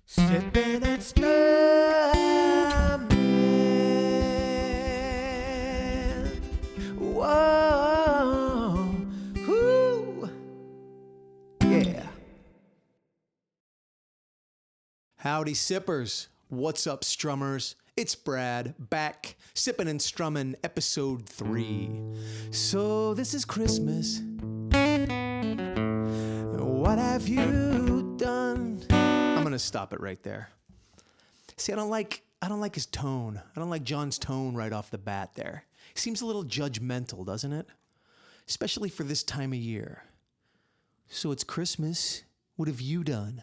Sippin' and Strummin'. Whoa, whoo, yeah. Howdy, sippers. What's up, strummers? It's Brad, back, Sippin' and Strummin', episode 3. So, this is Christmas. What have you done? I'm gonna stop it right there. See, I don't like his tone. I don't like John's tone right off the bat there. He seems a little judgmental, doesn't it? Especially for this time of year. So it's Christmas. What have you done?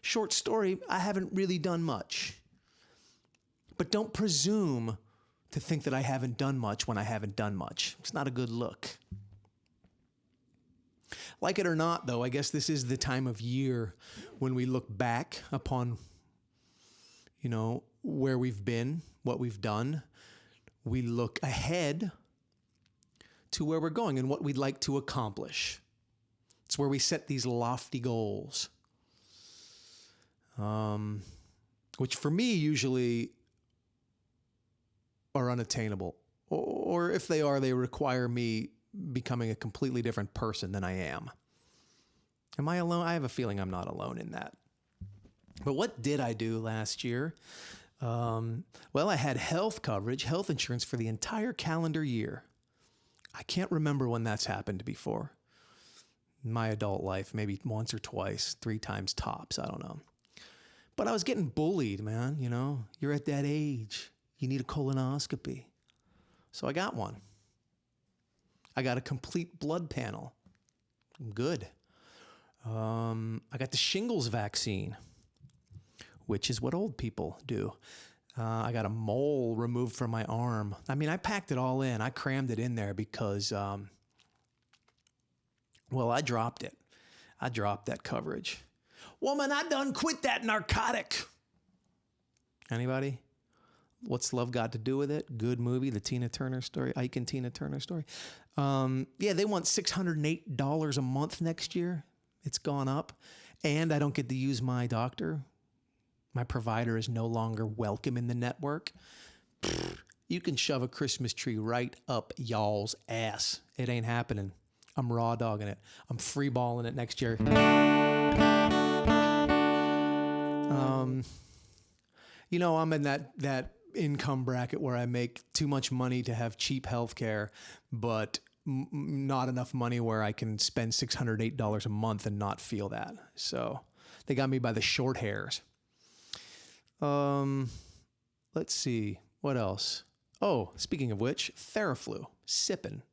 Short story, I haven't really done much. But don't presume to think that I haven't done much when I haven't done much. It's not a good look. Like it or not, though, I guess this is the time of year when we look back upon, where we've been, what we've done. We look ahead to where we're going and what we'd like to accomplish. It's where we set these lofty goals. Which for me usually are unattainable. Or if they are, they require me becoming a completely different person than I am. Am I alone? I have a feeling I'm not alone in that. But what did I do last year? Well, I had health coverage, health insurance for the entire calendar year. I can't remember when that's happened before. In my adult life, maybe once or twice, 3 times tops, I don't know. But I was getting bullied, man, You're at that age. You need a colonoscopy. So I got one. I got a complete blood panel. I'm good. I got the shingles vaccine, which is what old people do. I got a mole removed from my arm. I mean, I packed it all in. I crammed it in there because, I dropped it. I dropped that coverage. Woman, I done quit that narcotic. Anybody? What's Love Got to Do with It? Good movie, the Tina Turner story, Ike and Tina Turner story. They want $608 a month next year. It's gone up. And I don't get to use my doctor. My provider is no longer welcome in the network. You can shove a Christmas tree right up y'all's ass. It ain't happening. I'm raw dogging it. I'm free balling it next year. I'm in that income bracket where I make too much money to have cheap health care, but not enough money where I can spend $608 a month and not feel that. So they got me by the short hairs. Let's see. What else? Oh, speaking of which, Theraflu. Sippin'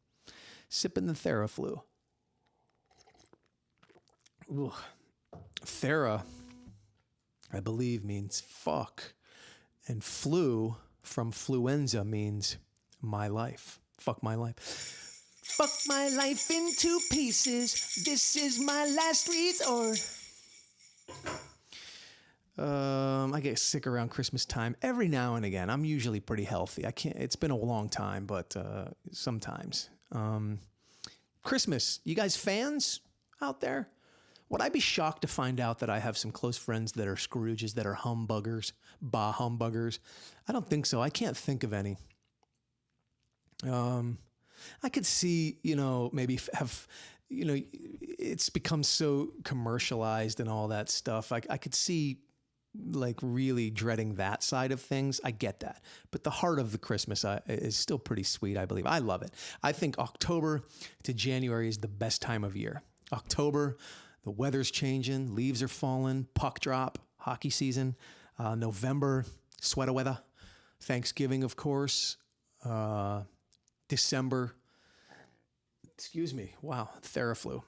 the Theraflu. Ooh. Thera, I believe, means fuck. And flu from fluenza means my life. Fuck my life. Fuck my life into pieces. This is my last resort. I get sick around Christmas time every now and again. I'm usually pretty healthy. It's been a long time, but sometimes. Christmas, you guys fans out there? Would I be shocked to find out that I have some close friends that are Scrooges, that are humbuggers, bah humbuggers? I don't think so. I can't think of any. I could see, maybe have, it's become so commercialized and all that stuff. I could see like really dreading that side of things. I get that. But the heart of the Christmas is still pretty sweet, I believe. I love it. I think October to January is the best time of year. October, the weather's changing, leaves are falling, puck drop, hockey season. November, sweater weather. Thanksgiving, of course. December. Wow, Theraflu.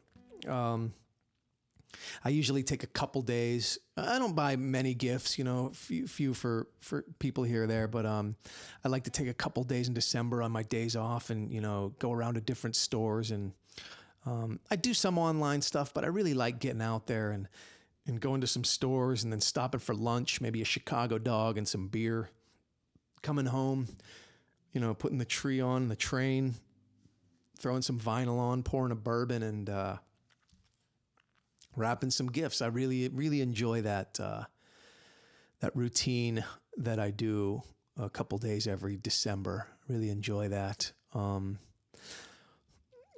I usually take a couple days. I don't buy many gifts, few for people here or there, but I like to take a couple days in December on my days off and, go around to different stores. And I do some online stuff, but I really like getting out there and going to some stores and then stopping for lunch, maybe a Chicago dog and some beer, coming home, putting the tree on the train, throwing some vinyl on, pouring a bourbon, and wrapping some gifts. I really, really enjoy that that routine that I do a couple days every December. Really enjoy that.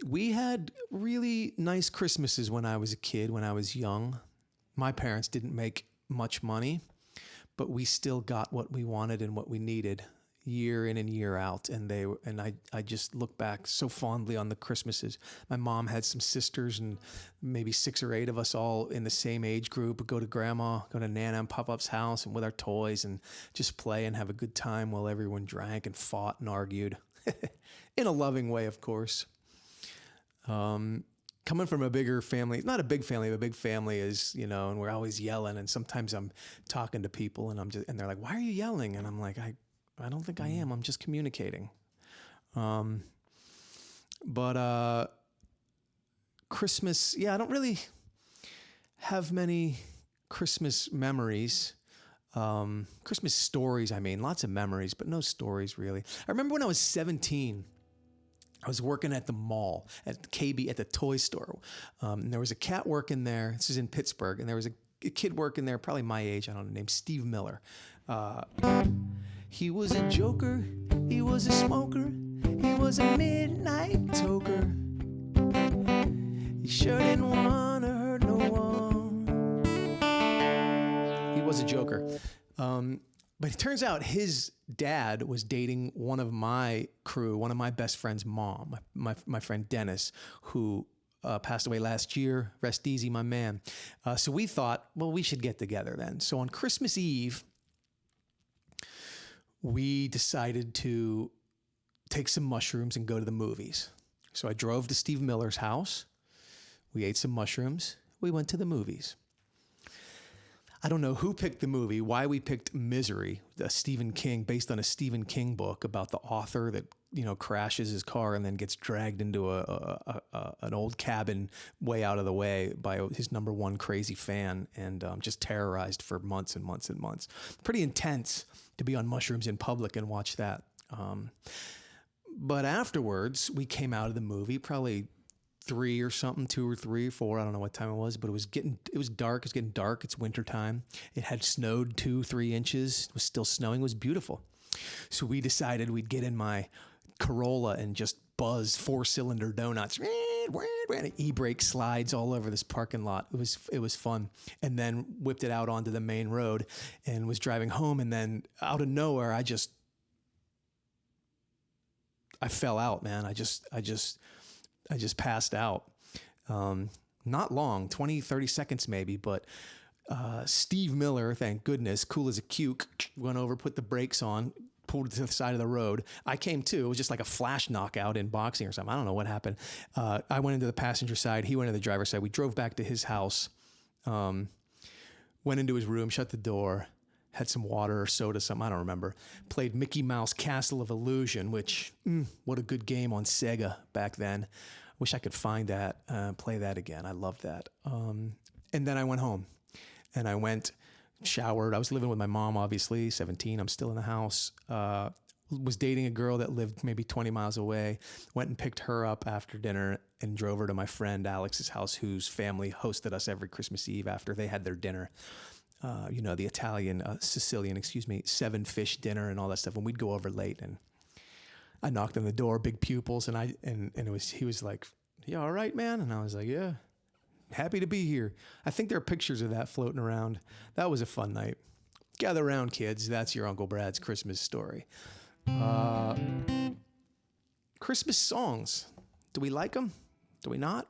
We had really nice Christmases when I was a kid, when I was young. My parents didn't make much money, but we still got what we wanted and what we needed year in and year out. And I just look back so fondly on the Christmases. My mom had some sisters, and maybe 6 or 8 of us all in the same age group, go to Nana and Pop-Up's house and with our toys and just play and have a good time while everyone drank and fought and argued in a loving way, of course. Coming from a bigger family, not a big family, but a big family is, and we're always yelling. And sometimes I'm talking to people and and they're like, "Why are you yelling?" And I'm like, I don't think I am. I'm just communicating. But Christmas, I don't really have many Christmas memories. Christmas stories, lots of memories, but no stories really. I remember when I was 17, I was working at the mall, at the toy store. And there was a cat working there. This is in Pittsburgh. And there was a kid working there, probably my age, I don't know, named Steve Miller. He was a joker. He was a smoker. He was a midnight toker. He sure didn't want to hurt no one. He was a joker. But it turns out his dad was dating one of my crew, one of my best friend's mom, my friend Dennis, who passed away last year. Rest easy, my man. So we thought, well, we should get together then. So on Christmas Eve, we decided to take some mushrooms and go to the movies. So I drove to Steve Miller's house. We ate some mushrooms. We went to the movies. I don't know who picked the movie, why we picked Misery, Stephen King, based on a Stephen King book about the author that, crashes his car and then gets dragged into an old cabin way out of the way by his number one crazy fan and just terrorized for months and months and months. Pretty intense to be on mushrooms in public and watch that. But afterwards, we came out of the movie, probably 3 or something, 2 or 3 or 4. I don't know what time it was, but it was dark. It was getting dark. It's wintertime. It had snowed 2-3 inches. It was still snowing. It was beautiful. So we decided we'd get in my Corolla and just buzz 4-cylinder donuts. E-brake slides all over this parking lot. It was fun. And then whipped it out onto the main road and was driving home. And then out of nowhere, I fell out, man. I just passed out. Not long, 20, 30 seconds maybe, but Steve Miller, thank goodness, cool as a cuke, went over, put the brakes on, pulled to the side of the road. I came to. It was just like a flash knockout in boxing or something. I don't know what happened. I went into the passenger side. He went into the driver's side. We drove back to his house, went into his room, shut the door, had some water or soda, something, I don't remember. Played Mickey Mouse Castle of Illusion, which, what a good game on Sega back then. Wish I could find that, play that again. I loved that. And then I went home and I showered. I was living with my mom, obviously, 17. I'm still in the house. Was dating a girl that lived maybe 20 miles away. Went and picked her up after dinner and drove her to my friend Alex's house, whose family hosted us every Christmas Eve after they had their dinner. The Italian, Sicilian, 7-fish dinner and all that stuff. And we'd go over late and I knocked on the door, big pupils. And he was like, "You all right, man?" And I was like, "Yeah, happy to be here." I think there are pictures of that floating around. That was a fun night. Gather around, kids. That's your Uncle Brad's Christmas story. Christmas songs. Do we like them? Do we not?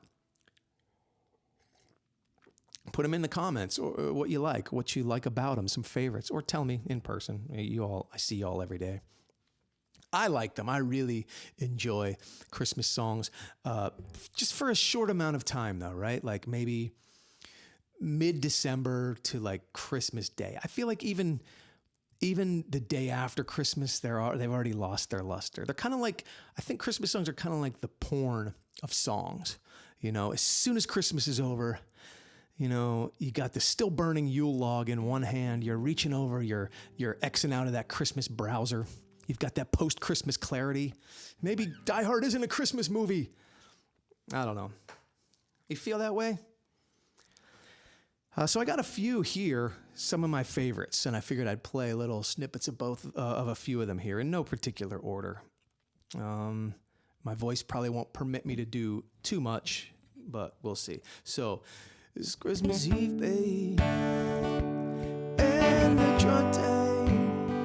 Put them in the comments, or what you like about them, some favorites, or tell me in person. I see you all every day. I like them. I really enjoy Christmas songs, just for a short amount of time though, right? Like maybe mid-December to like Christmas Day. I feel like even the day after Christmas, they've already lost their luster. They're kind of like, I think Christmas songs are kind of like the porn of songs. As soon as Christmas is over, you got the still burning Yule log in one hand. You're reaching over, you're Xing out of that Christmas browser. You've got that post-Christmas clarity. Maybe Die Hard isn't a Christmas movie. I don't know. You feel that way? So I got a few here, some of my favorites, and I figured I'd play little snippets of both of a few of them here in no particular order. My voice probably won't permit me to do too much, but we'll see. So it's Christmas Eve, babe, and a drunk day.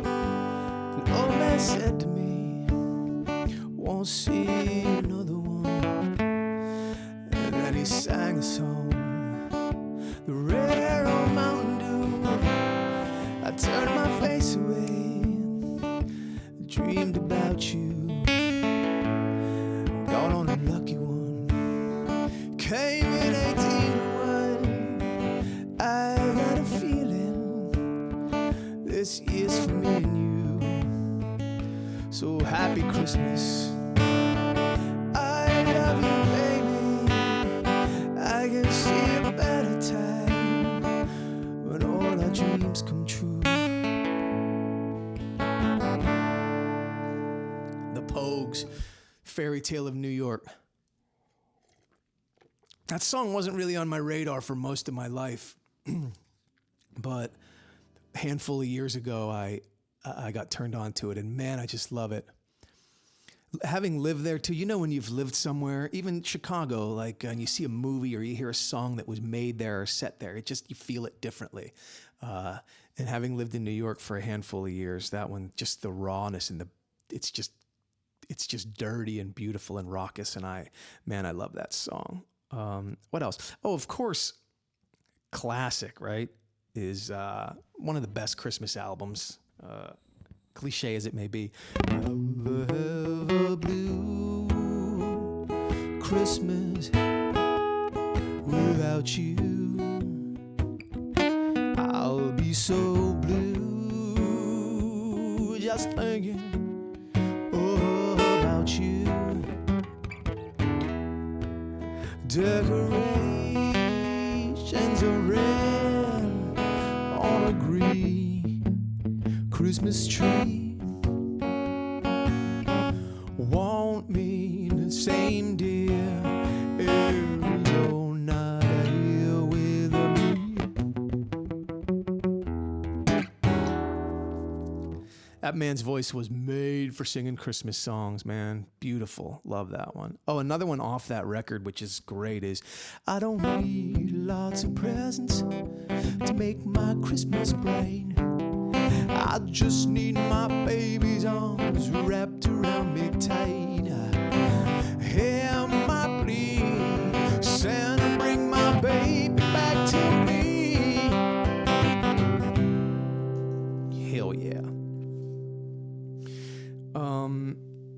An old man said to me, "Won't see another one." And then he sang a song, the rare old Mountain Dew. I turned my face away, dreamed about you. Got on a lucky one, came in 18 to 1. I got a feeling this year's for me and you. So happy Christmas. I love you, baby. I can see a better time when all our dreams come true. The Pogues, Fairy Tale of New York. That song wasn't really on my radar for most of my life, but a handful of years ago, I got turned on to it, and man, I just love it. Having lived there too, you know, when you've lived somewhere, even Chicago, like, and you see a movie or you hear a song that was made there or set there, you feel it differently. And having lived in New York for a handful of years, that one, just the rawness and it's just dirty and beautiful and raucous, and I love that song. What else? Oh, of course, classic, right, is one of the best Christmas albums, cliche as it may be. Have a blue Christmas without you. I'll be so blue just thinking about you. Decorations are red on a green Christmas tree. Won't mean the same, dear, if you're not here with me. That man's voice was made for singing Christmas songs, man. Beautiful. Love that one. Oh, another one off that record, which is great, is I don't need lots of presents to make my Christmas bright. I just need my baby's arms wrapped around me tight. Hear my plea, Santa, bring my baby back to me. Hell yeah.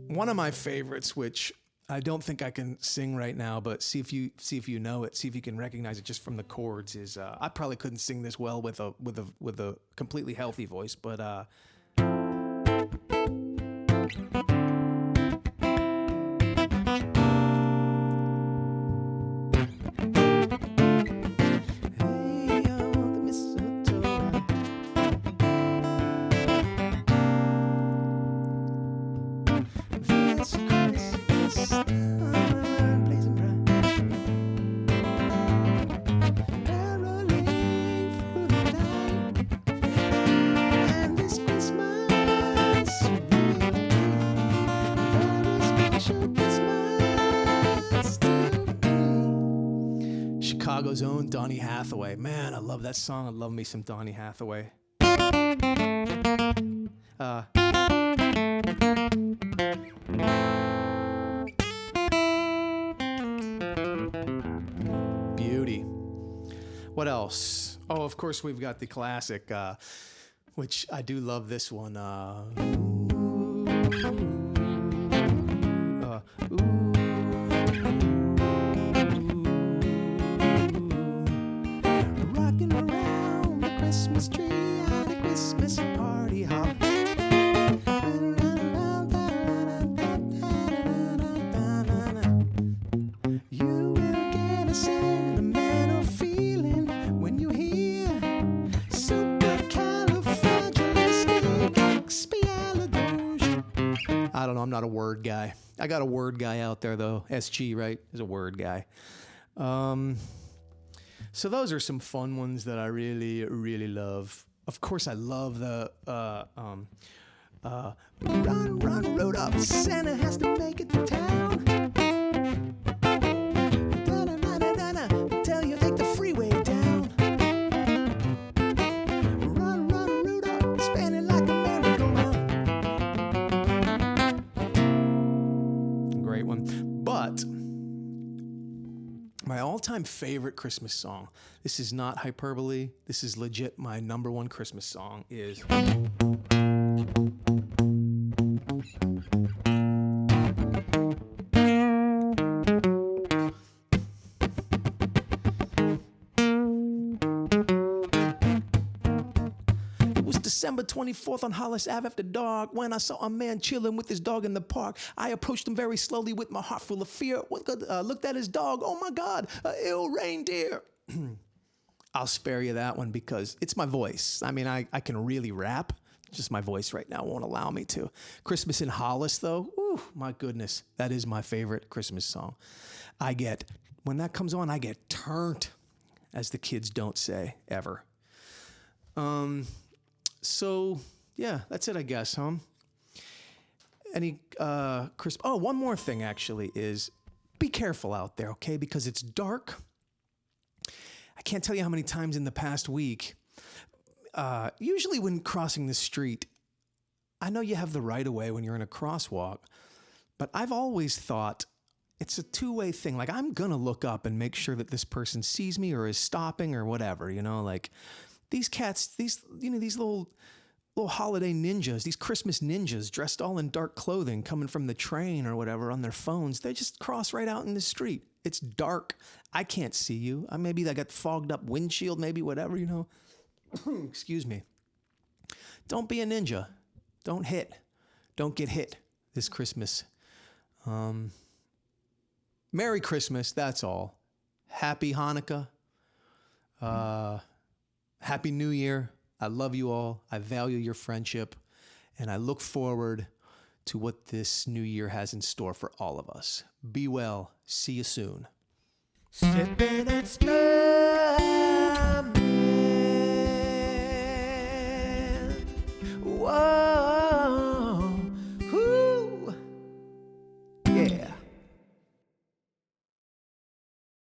One of my favorites, which I don't think I can sing right now, but see if you know it, see if you can recognize it just from the chords, is I probably couldn't sing this well with a completely healthy voice, but Chicago's own Donny Hathaway. Man, I love that song. I love me some Donny Hathaway. Beauty. What else? Oh, of course, we've got the classic, which I do love this one. Rocking around the Christmas tree at a Christmas party hop. You will get a sentimental feeling when you hear supercalifragilisticexpialidocious. I don't know. I'm not a word guy. I got a word guy out there though. SG, right? Is a word guy. So those are some fun ones that I really, really love. Of course, I love the Run, run, Rudolph, Santa has to make it to town. Da-da-da-da-da-da, tell you take the freeway down. Run, run, Rudolph, spin it like a merry-go-round. Great one. But my all-time favorite Christmas song, this is not hyperbole, this is legit my number one Christmas song, is... December 24th on Hollis Ave after dark, when I saw a man chilling with his dog in the park. I approached him very slowly with my heart full of fear. Looked at his dog. Oh my God, a ill reindeer. I'll spare you that one because it's my voice. I mean, I can really rap. Just my voice right now won't allow me to. Christmas in Hollis, though, ooh, my goodness, that is my favorite Christmas song. When that comes on, I get turned, as the kids don't say ever. So, yeah, that's it, I guess, huh? One more thing, actually, is be careful out there, okay? Because it's dark. I can't tell you how many times in the past week, usually when crossing the street, I know you have the right of way when you're in a crosswalk, but I've always thought it's a two-way thing. Like, I'm going to look up and make sure that this person sees me or is stopping or whatever, like... These cats, these little holiday ninjas, these Christmas ninjas dressed all in dark clothing coming from the train or whatever on their phones, they just cross right out in the street. It's dark. I can't see you. Maybe I got fogged up windshield, maybe whatever, Excuse me. Don't be a ninja. Don't get hit this Christmas. Merry Christmas, that's all. Happy Hanukkah. Happy New Year. I love you all. I value your friendship. And I look forward to what this new year has in store for all of us. Be well. See you soon. Sippin' and Strummin'.